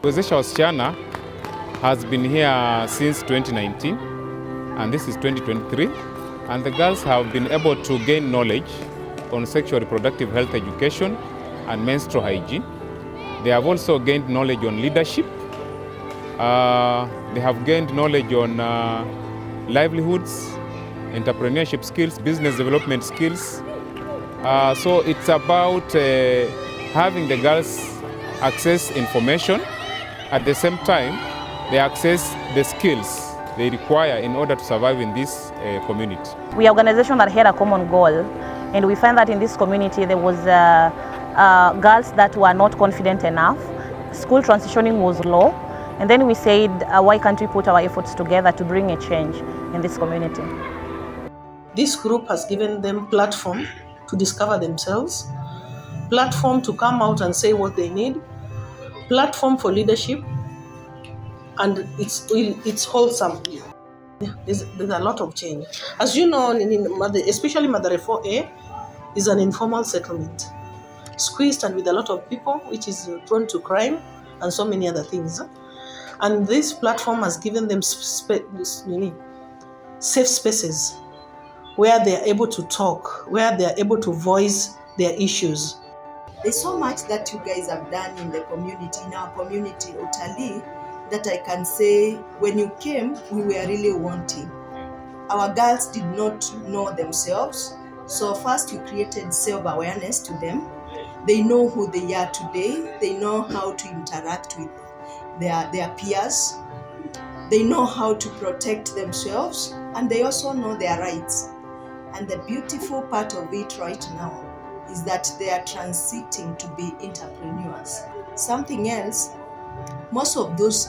Wezesha Wasichana has been here since 2019 and this is 2023, and the girls have been able to gain knowledge on sexual reproductive health education and menstrual hygiene. They have also gained knowledge on leadership. They have gained knowledge on livelihoods, entrepreneurship skills, business development skills. So it's about having the girls access information. At the same time, they access the skills they require in order to survive in this community. We are an organization that had a common goal, and we find that in this community there was girls that were not confident enough. School transitioning was low, and then we said, why can't we put our efforts together to bring a change in this community? This group has given them platform to discover themselves, platform to come out and say what they need, platform for leadership, and it's wholesome. There's a lot of change. As you know, especially Madare 4A is an informal settlement, squeezed and with a lot of people, which is prone to crime and so many other things. And this platform has given them safe spaces where they are able to talk, where they are able to voice their issues. There's so much that you guys have done in the community, in our community, Utalii, that I can say when you came, we were really wanting. Our girls did not know themselves, so first you created self-awareness to them. They know who they are today, they know how to interact with their peers, they know how to protect themselves, and they also know their rights. And the beautiful part of it right now is that they are transiting to be entrepreneurs. Something else, most of those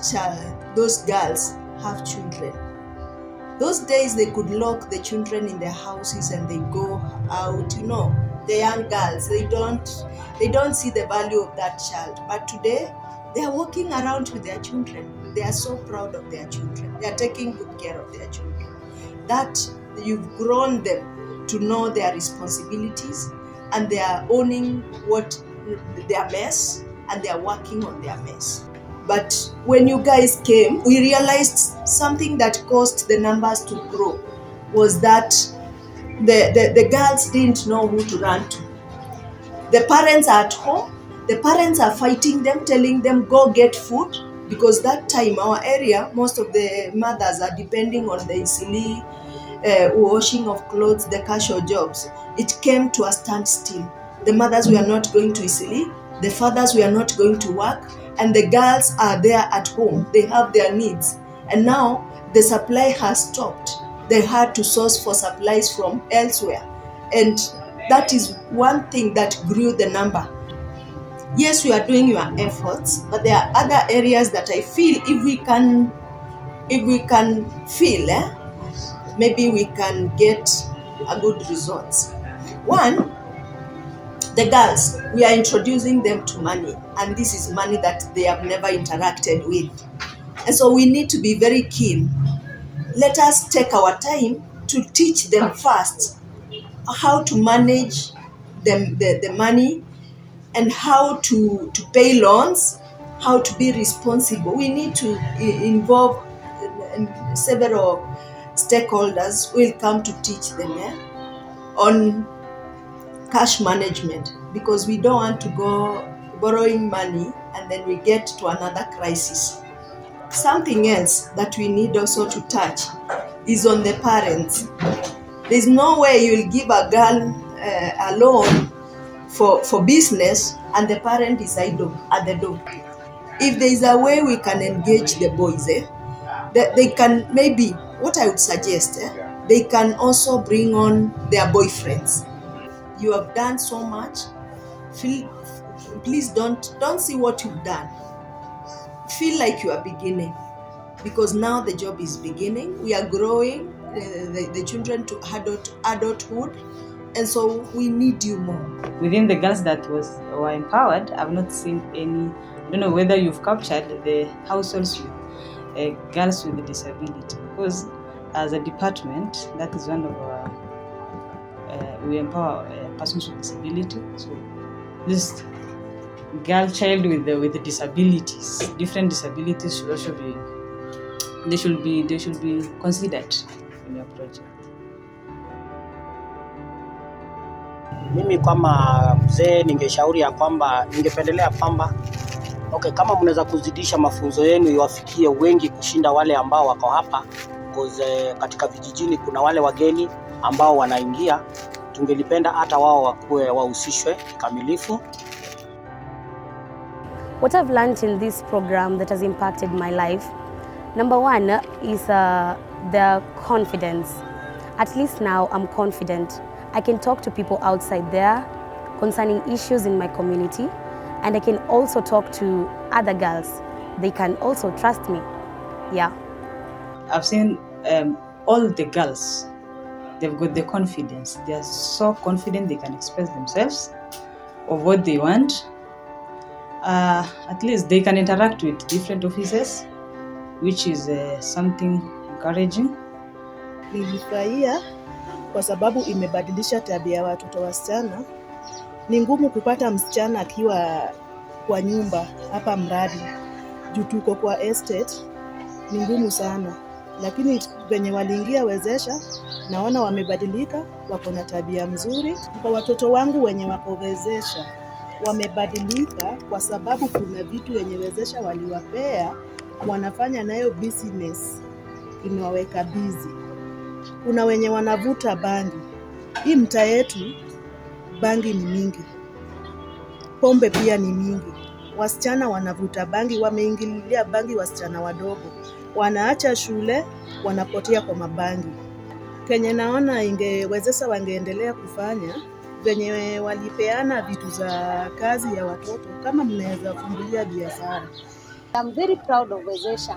girls have children. Those days they could lock the children in their houses and they go out, the young girls, they don't see the value of that child. But today, they are walking around with their children. They are so proud of their children. They are taking good care of their children. That you've grown them to know their responsibilities, and they are owning their mess, and they are working on their mess. But when you guys came, we realized something that caused the numbers to grow was that the girls didn't know who to run to. The parents are at home. The parents are fighting them, telling them, go get food. Because that time, our area, most of the mothers are depending on the Isili, washing of clothes, the casual jobs. It came to a standstill. The mothers were not going to Isili. The fathers were not going to work. And the girls are there at home. They have their needs. And now the supply has stopped. They had to source for supplies from elsewhere. And that is one thing that grew the number. Yes, you are doing your efforts, but there are other areas that I feel if we can feel, maybe we can get a good results. One, the girls, we are introducing them to money, and this is money that they have never interacted with. And so we need to be very keen. Let us take our time to teach them first how to manage the money and how to pay loans, how to be responsible. We need to involve several stakeholders who will come to teach them on cash management, because we don't want to go borrowing money and then we get to another crisis. Something else that we need also to touch is on the parents. There's no way you'll give a girl a loan for business and the parent is idle at the door. If there is a way we can engage the boys, that they can, maybe what I would suggest, they can also bring on their boyfriends. You have done so much. Please don't see what you've done. Feel like you are beginning, because now the job is beginning. We are growing the children to adulthood, and so we need you more. Within the girls that were empowered, I've not seen any. I don't know whether you've captured the households with girls with disability, because as a department, that is one of our. We empower persons with disability. So this girl child with the disabilities, different disabilities should also be they should be considered in your project. Mimi kama mzee ningeshauri ya kwamba ningependelea kwamba kama mnaweza kuzidisha mafunzo yenu iwafikie wengi kushinda wale ambao wako hapa, because katika vijijini kuna wale wageni ambao wanaingia, tungelipenda hata wao wakuwe wahusishwe kikamilifu. What I've learned in this program that has impacted my life, number one is the confidence. At least now I'm confident. I can talk to people outside there concerning issues in my community, and I can also talk to other girls. They can also trust me. Yeah. I've seen all the girls, they've got the confidence. They are so confident they can express themselves of what they want. At least they can interact with different officers, which is something encouraging. Nilifurahia kwa sababu imebadilisha tabia ya watoto wasichana. Ni ngumu kupata msichana akiwa kwa nyumba hapa mradi. Juu tuko kwa estate, ni ngumu sana. Lakini venye waliingia wezesha, naona wamebadilika, wako na tabia mzuri. Kwa watoto wangu wenye wako wezesha, wamebadilika kwa sababu kuna vitu wenye wezesha waliwapea, wanafanya nayo business, imewaweka busy. Kuna wenye wanavuta bangi. Hii mtaa yetu bangi ni mingi. Pombe pia ni mingi. Wasichana wanavuta bangi, wameingililia bangi wasichana wadogo. Wanaacha shule, wanapotea kwa mabangi. Kenye naona ingewezesha wangeendelea kufanya, venye walipeana vitu za kazi ya watoto, kama mnaweza fungulia biashara. I'm very proud of Wezesha.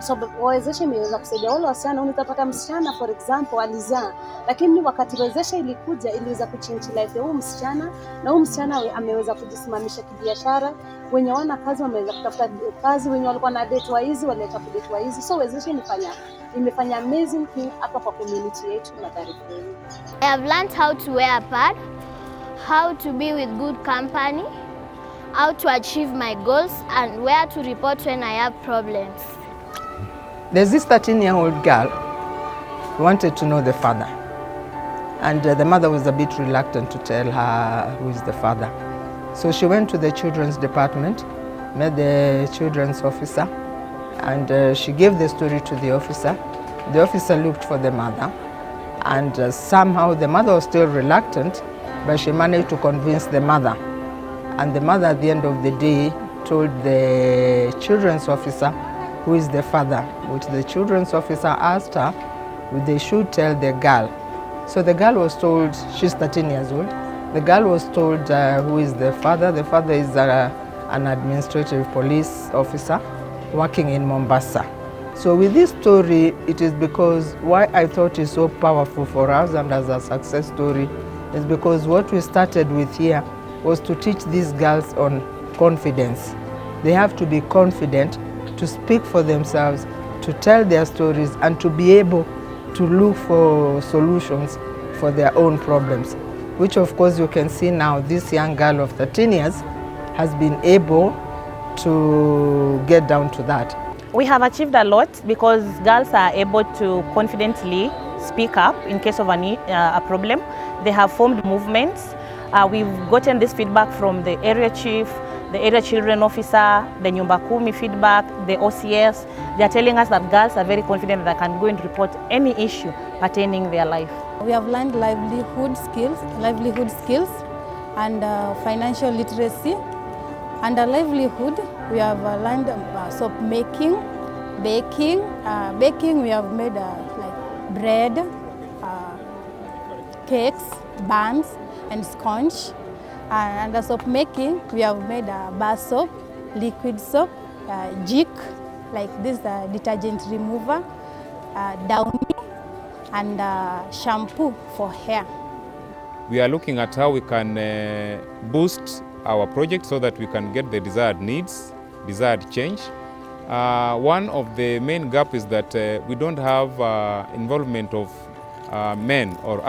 So Wezesha imeweza kusaidia wale wasichana. Unatapata msichana for example alizaa, lakini wakati Wezesha ilikuja iliweza kuchange life ya huyu msichana, na huyu msichana ameweza kujisimamisha kibiashara. Wenye wana kazi wameweza kutafuta kazi, wenye walikuwa na date waizi waleta date waizi. So Wezesha imefanya amazing thing hapa kwa community yetu na Nairobi. I have learned how to wear a pad, how to be with good company, how to achieve my goals, and where to report when I have problems. There's this 13-year-old girl who wanted to know the father, and the mother was a bit reluctant to tell her who is the father. So she went to the children's department, met the children's officer, and she gave the story to the officer. The officer looked for the mother, and somehow the mother was still reluctant, but she managed to convince the mother. And the mother at the end of the day told the children's officer who is the father, which the children's officer asked her if they should tell the girl. So the girl was told, she's 13 years old, the girl was told who is the father. The father is an administrative police officer working in Mombasa. So with this story, it is because why I thought is so powerful for us and as a success story is because what we started with here was to teach these girls on confidence. They have to be confident to speak for themselves, to tell their stories, and to be able to look for solutions for their own problems, which of course you can see now this young girl of 13 years has been able to get down to that. We have achieved a lot because girls are able to confidently speak up in case of a problem. They have formed movements. We've gotten this feedback from the area chief, the area children officer, the Nyumba Kumi feedback, the OCS. They are telling us that girls are very confident that they can go and report any issue pertaining their life. We have learned livelihood skills and financial literacy. Under livelihood, we have learned soap making, baking. Baking, we have made like bread, cakes, buns, and sponge. And the soap making, we have made bar soap, liquid soap, jik, like this detergent remover, downy, and shampoo for hair. We are looking at how we can boost our project so that we can get the desired needs, desired change. One of the main gaps is that we don't have involvement of men or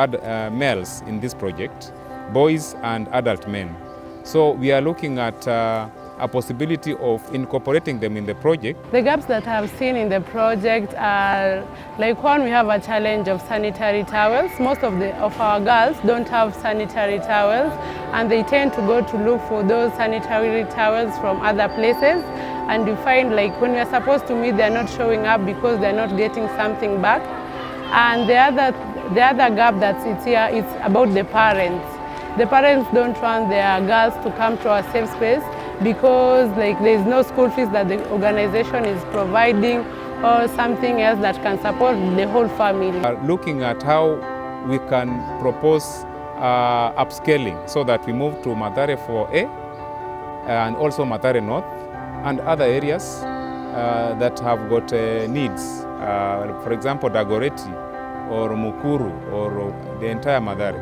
males in this project, boys and adult men. So we are looking at a possibility of incorporating them in the project. The gaps that I've seen in the project are, like one, we have a challenge of sanitary towels. Most of our girls don't have sanitary towels, and they tend to go to look for those sanitary towels from other places. And you find, like, when you're supposed to meet, they're not showing up because they're not getting something back. And the other gap that's here is about the parents. The parents don't want their girls to come to a safe space because, like, there's no school fees that the organization is providing or something else that can support the whole family. Looking at how we can propose upscaling so that we move to Mathare 4A and also Mathare North and other areas that have got needs. For example, Dagoretti or Mukuru or the entire Mathare.